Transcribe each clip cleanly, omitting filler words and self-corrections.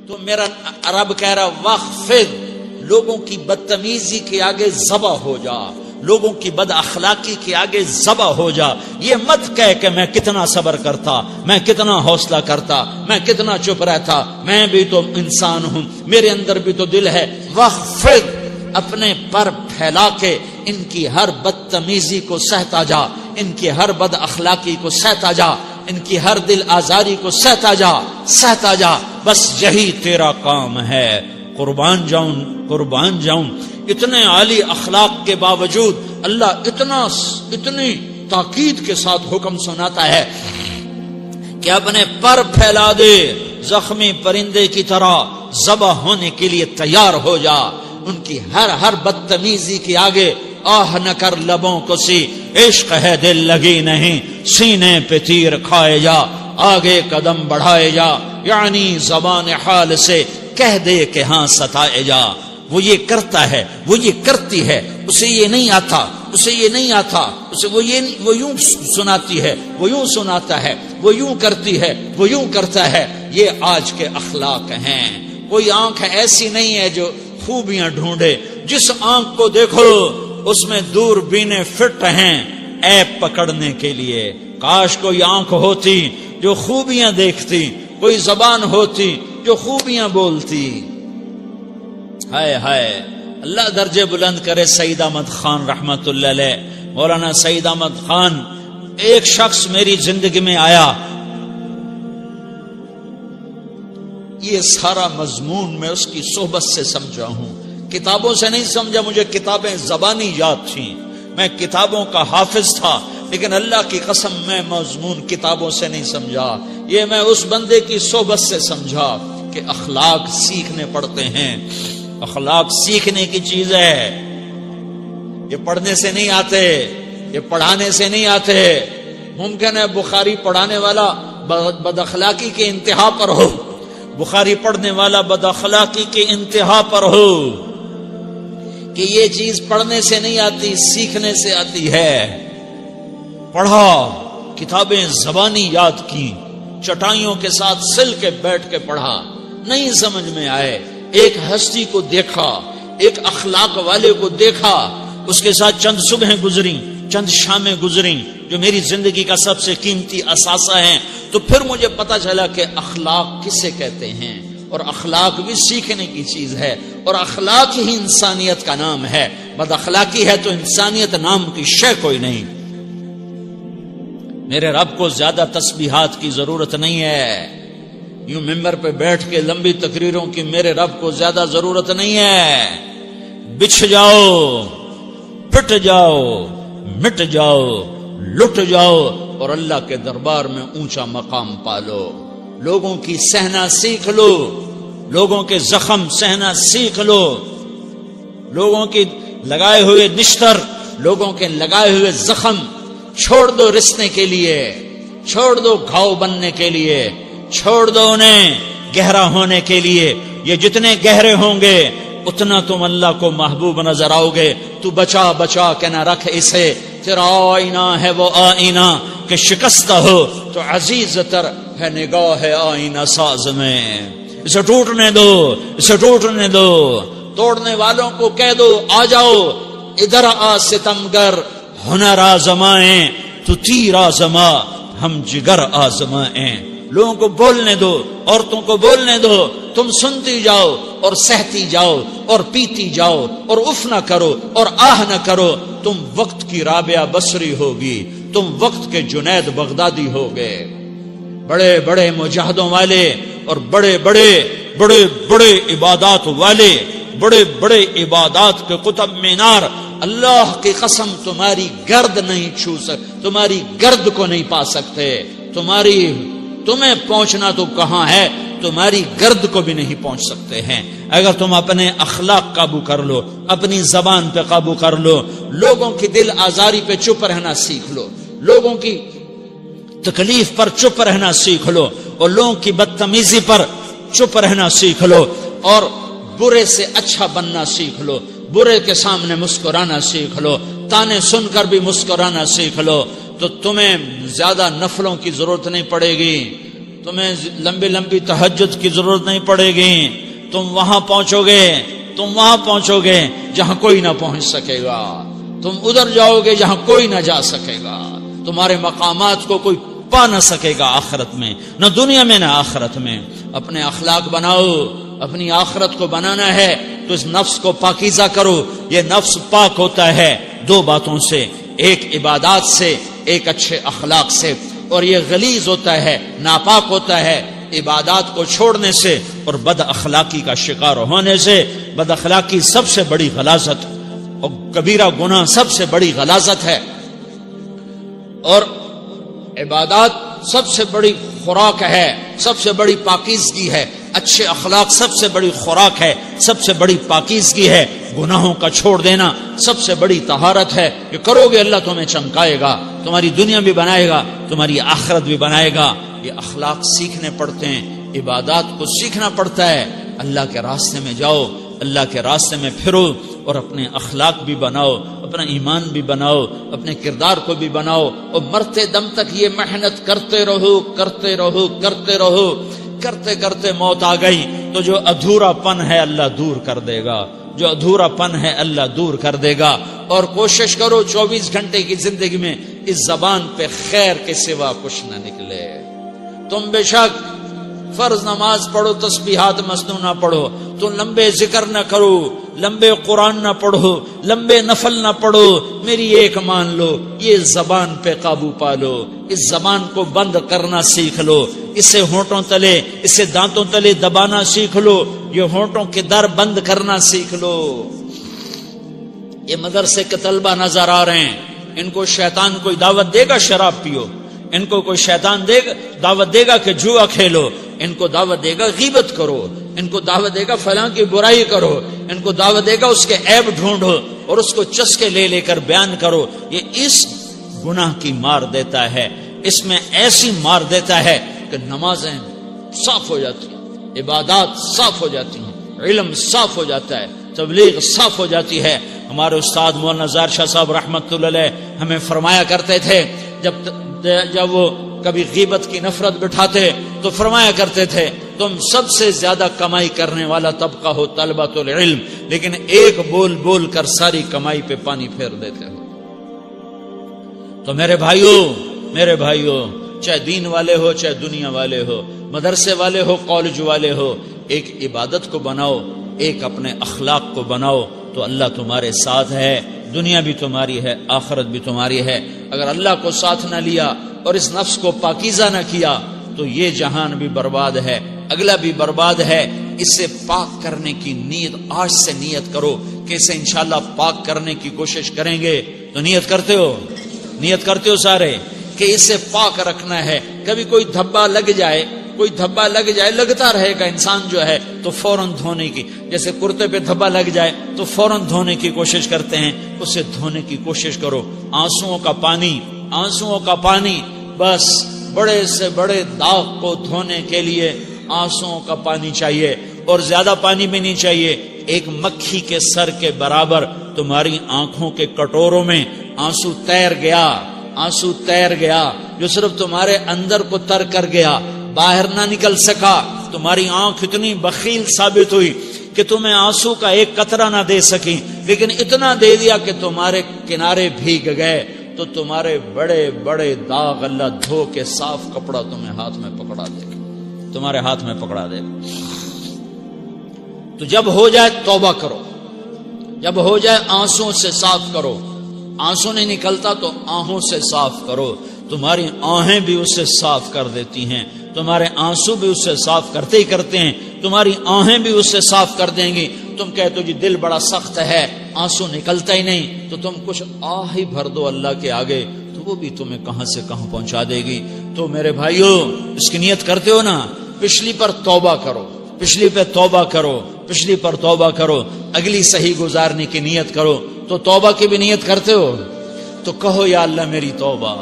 تو میرا رب کہہ رہا وخفض، لوگوں کی بدتمیزی کے آگے ذبح ہو جا، لوگوں کی بد اخلاقی کے آگے ذبح ہو جا. یہ مت کہہ کہ میں کتنا صبر کرتا، میں کتنا حوصلہ کرتا، میں کتنا چپ رہتا، میں بھی تو انسان ہوں، میرے اندر بھی تو دل ہے. وخفض، اپنے پر پھیلا کے ان کی ہر بدتمیزی کو سہتا جا، ان کی ہر بد اخلاقی کو سہتا جا، ان کی ہر دل آزاری کو سہتا جا، سہتا جا. بس یہی تیرا کام ہے. قربان جاؤں. اتنے عالی اخلاق کے باوجود اللہ اتنی تاکید کے ساتھ حکم سناتا ہے کہ اپنے پر پھیلا دے، زخمی پرندے کی طرح ذبح ہونے کے لیے تیار ہو جا. ان کی ہر بدتمیزی کے آگے آہ نہ کر لبوں کو سی، عشق ہے دل لگی نہیں، سینے پہ تیر کھائے جا، آگے قدم بڑھائے جا. یعنی زبان حال سے کہہ دے کہ ہاں ستائے جا. وہ یہ کرتا ہے، وہ یہ کرتی ہے، اسے یہ نہیں آتا، اسے یہ نہیں آتا، اسے وہ یوں سناتی ہے، وہ یوں سناتا ہے، وہ یوں کرتی ہے، وہ یوں کرتا ہے. یہ آج کے اخلاق ہیں. کوئی آنکھ ایسی نہیں ہے جو خوبیاں ڈھونڈے. جس آنکھ کو دیکھو اس میں دوربینیں فٹ ہیں عیب پکڑنے کے لیے. کاش کوئی آنکھ ہوتی جو خوبیاں دیکھتی، کوئی زبان ہوتی جو خوبیاں بولتی. ہائے ہائے، اللہ درجے بلند کرے. سعید احمد خان رحمت اللہ علیہ، مولانا سعید احمد خان، ایک شخص میری زندگی میں آیا. یہ سارا مضمون میں اس کی صحبت سے سمجھا ہوں، کتابوں سے نہیں سمجھا. مجھے کتابیں زبانی یاد تھیں، میں کتابوں کا حافظ تھا، لیکن اللہ کی قسم میں مضمون کتابوں سے نہیں سمجھا. یہ میں اس بندے کی صحبت سے سمجھا کہ اخلاق سیکھنے پڑتے ہیں. اخلاق سیکھنے کی چیز ہے، یہ پڑھنے سے نہیں آتے، یہ پڑھانے سے نہیں آتے. ممکن ہے بخاری پڑھانے والا بد اخلاقی کے انتہا پر ہو، بخاری پڑھنے والا بد اخلاقی کے انتہا پر ہو، کہ یہ چیز پڑھنے سے نہیں آتی، سیکھنے سے آتی ہے. پڑھا، کتابیں زبانی یاد کی، چٹائیوں کے ساتھ سل کے بیٹھ کے پڑھا، نہیں سمجھ میں آئے. ایک ہستی کو دیکھا، ایک اخلاق والے کو دیکھا، اس کے ساتھ چند صبحیں گزری، چند شامیں گزری جو میری زندگی کا سب سے قیمتی اثاثہ ہیں. تو پھر مجھے پتا چلا کہ اخلاق کسے کہتے ہیں، اور اخلاق بھی سیکھنے کی چیز ہے، اور اخلاق ہی انسانیت کا نام ہے. بد اخلاقی ہے تو انسانیت نام کی شے کوئی نہیں. میرے رب کو زیادہ تسبیحات کی ضرورت نہیں ہے. یوں ممبر پہ بیٹھ کے لمبی تقریروں کی میرے رب کو زیادہ ضرورت نہیں ہے. بچھ جاؤ، پٹ جاؤ، مٹ جاؤ، لٹ جاؤ، اور اللہ کے دربار میں اونچا مقام پالو. لوگوں کی سہنا سیکھ لو، لوگوں کے زخم سہنا سیکھ لو، لوگوں کی لگائے ہوئے نشتر، لوگوں کے لگائے ہوئے زخم چھوڑ دو رسنے کے لیے، چھوڑ دو گھاؤ بننے کے لیے، چھوڑ دو انہیں گہرا ہونے کے لیے. یہ جتنے گہرے ہوں گے اتنا تم اللہ کو محبوب نظر آؤ گے. تو بچا بچا کے نہ رکھ اسے، تیرا آئینہ ہے وہ آئینہ کہ شکستہ ہو تو عزیز تر ہے نگاہ آئینہ ساز میں. اسے ٹوٹنے دو، اسے ٹوٹنے دو. توڑنے والوں کو کہہ دو آ جاؤ ادھر آ ستمگر، ہنر آزمائیں تو تیر آزما، ہم جگر آزمائیں. لوگوں کو بولنے دو، عورتوں کو بولنے دو. تم سنتی جاؤ اور سہتی جاؤ اور پیتی جاؤ اور اف نہ کرو اور آہ نہ کرو. تم وقت کی رابعہ بصری ہوگی، تم وقت کے جنید بغدادی ہوگے. بڑے بڑے مجاہدوں والے اور بڑے بڑے بڑے بڑے عبادات والے، بڑے بڑے عبادات کے قطب مینار، اللہ کی قسم تمہاری گرد نہیں چھو سکتے، تمہاری گرد کو نہیں پا سکتے. تمہیں پہنچنا تو کہاں ہے، تمہاری گرد کو بھی نہیں پہنچ سکتے ہیں. اگر تم اپنے اخلاق قابو کر لو، اپنی زبان پہ قابو کر لو، لوگوں کی دل آزاری پہ چپ رہنا سیکھ لو، لوگوں کی تکلیف پر چپ رہنا سیکھ لو، اور لوگوں کی بدتمیزی پر چپ رہنا سیکھ لو، اور برے سے اچھا بننا سیکھ لو، برے کے سامنے مسکرانا سیکھ لو، تانے سن کر بھی مسکرانا سیکھ لو، تو تمہیں زیادہ نفلوں کی ضرورت نہیں پڑے گی. تمہیں لمبی لمبی تہجد کی ضرورت نہیں پڑے گی. تم وہاں پہنچو گے جہاں کوئی نہ پہنچ سکے گا. تم ادھر جاؤ گے جہاں کوئی نہ جا سکے گا. تمہارے مقامات کو کوئی پا نہ سکے گا آخرت میں، نہ دنیا میں نہ آخرت میں. اپنے اخلاق بناؤ. اپنی آخرت کو بنانا ہے تو اس نفس کو پاکیزہ کرو. یہ نفس پاک ہوتا ہے دو باتوں سے، ایک عبادات سے، ایک اچھے اخلاق سے. اور یہ غلیظ ہوتا ہے، ناپاک ہوتا ہے عبادات کو چھوڑنے سے اور بد اخلاقی کا شکار ہونے سے. بد اخلاقی سب سے بڑی غلاظت اور کبیرہ گناہ سب سے بڑی غلاظت ہے، اور عبادات سب سے بڑی خوراک ہے، سب سے بڑی پاکیزگی ہے. اچھے اخلاق سب سے بڑی خوراک ہے، سب سے بڑی پاکیزگی ہے. گناہوں کا چھوڑ دینا سب سے بڑی طہارت ہے. یہ کرو گے اللہ تمہیں چمکائے گا، تمہاری دنیا بھی بنائے گا، تمہاری آخرت بھی بنائے گا. یہ اخلاق سیکھنے پڑتے ہیں، عبادات کو سیکھنا پڑتا ہے. اللہ کے راستے میں جاؤ، اللہ کے راستے میں پھرو، اور اپنے اخلاق بھی بناؤ، اپنا ایمان بھی بناؤ، اپنے کردار کو بھی بناؤ. اور مرتے دم تک یہ محنت کرتے رہو. کرتے کرتے موت آ گئی تو جو ادھورا پن ہے اللہ دور کر دے گا. جو ادھورا پن ہے اللہ دور کر دے گا. اور کوشش کرو 24 گھنٹے کی زندگی میں اس زبان پہ خیر کے سوا کچھ نہ نکلے. تم بے شک فرض نماز پڑھو، تسبیحات مسنون نہ پڑھو، تو لمبے ذکر نہ کرو، لمبے قرآن نہ پڑھو، لمبے نفل نہ پڑھو. میری ایک مان لو، یہ زبان پہ قابو پا لو. اس زبان کو بند کرنا سیکھ لو. اسے ہونٹوں تلے، اسے دانتوں تلے دبانا سیکھ لو. یہ ہونٹوں کے در بند کرنا سیکھ لو. یہ مدرسے کے طلبہ نظر آ رہے ہیں، ان کو شیطان کوئی دعوت دے گا شراب پیو، ان کو کوئی شیطان دعوت دے گا کہ جوا کھیلو، ان کو دعوت دے گا غیبت کرو، ان کو دعوت دے گا فلاں کی برائی کرو، ان کو دعوت دے گا اس کے عیب ڈھونڈو اور اس کو چسکے لے کر بیان کرو. یہ اس گناہ کی مار دیتا ہے، اس میں ایسی مار دیتا ہے کہ نمازیں صاف ہو جاتی ہیں، عبادات صاف ہو جاتی ہیں، علم صاف ہو جاتا ہے، تبلیغ صاف ہو جاتی ہے. ہمارے استاد مولانا زار شاہ صاحب رحمت اللہ علیہ ہمیں فرمایا کرتے تھے، جب وہ کبھی غیبت کی نفرت بٹھاتے تو فرمایا کرتے تھے تم سب سے زیادہ کمائی کرنے والا طبقہ ہو طلبۃ العلم، لیکن ایک بول بول کر ساری کمائی پہ پانی پھیر دیتے ہو. تو میرے بھائیوں چاہے دین والے ہو، چاہے دنیا والے ہو، مدرسے والے ہو، کالج والے ہو، ایک عبادت کو بناؤ، ایک اپنے اخلاق کو بناؤ تو اللہ تمہارے ساتھ ہے. دنیا بھی تمہاری ہے، آخرت بھی تمہاری ہے. اگر اللہ کو ساتھ نہ لیا اور اس نفس کو پاکیزہ نہ کیا تو یہ جہان بھی برباد ہے، اگلا بھی برباد ہے. اسے پاک کرنے کی نیت آج سے نیت کرو کہ اسے انشاءاللہ پاک کرنے کی کوشش کریں گے. تو نیت کرتے ہو سارے کہ اسے پاک رکھنا ہے. کبھی کوئی دھبا لگ جائے، لگتا رہے گا انسان جو ہے تو فوراً دھونے کی، جیسے کرتے پہ دھبا لگ جائے تو فوراً دھونے کی کوشش کرتے ہیں، اسے دھونے کی کوشش کرو. آنسوؤں کا پانی بس بڑے سے بڑے داغ کو دھونے کے لیے آنسوؤں کا پانی چاہیے، اور زیادہ پانی بھی نہیں چاہیے. ایک مکھی کے سر کے برابر تمہاری آنکھوں کے کٹوروں میں آنسو تیر گیا جو صرف تمہارے اندر کو تر کر گیا، باہر نہ نکل سکا. تمہاری آنکھ اتنی بخیل ثابت ہوئی کہ تمہیں آنسو کا ایک قطرہ نہ دے سکی، لیکن اتنا دے دیا کہ تمہارے کنارے بھیگ گئے. تو تمہارے بڑے بڑے داغ اللہ دھو کے صاف کپڑا تمہیں ہاتھ میں پکڑا دے گا، تمہارے ہاتھ میں پکڑا دے گا. تو جب ہو جائے توبہ کرو، جب ہو جائے آنسوں سے صاف کرو. آنسو نہیں نکلتا تو آہوں سے صاف کرو. تمہاری آہیں بھی اسے صاف کر دیتی ہیں، تمہارے آنسو بھی اسے صاف کرتے ہی کرتے ہیں، تمہاری آہیں بھی اسے صاف کر دیں گی. تم کہتے ہو جی دل بڑا سخت ہے، آنسو نکلتا ہی نہیں، تو تم کچھ آہ ہی بھر دو اللہ کے آگے، تو وہ بھی تمہیں کہاں سے کہاں پہنچا دے گی. تو میرے بھائیو اس کی نیت کرتے ہو نا، پچھلی پر توبہ کرو، پچھلی پہ توبہ کرو، پچھلی پر توبہ کرو، اگلی صحیح گزارنے کی نیت کرو. تو توبہ کی بھی نیت کرتے ہو تو کہو یا اللہ میری توبہ،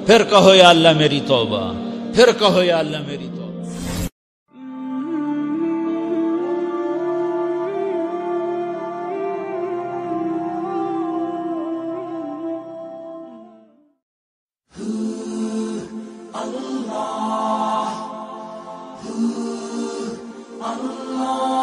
پھر کہو یا اللہ میری توبہ، پھر کہو یا اللہ میری توبہ. اللہ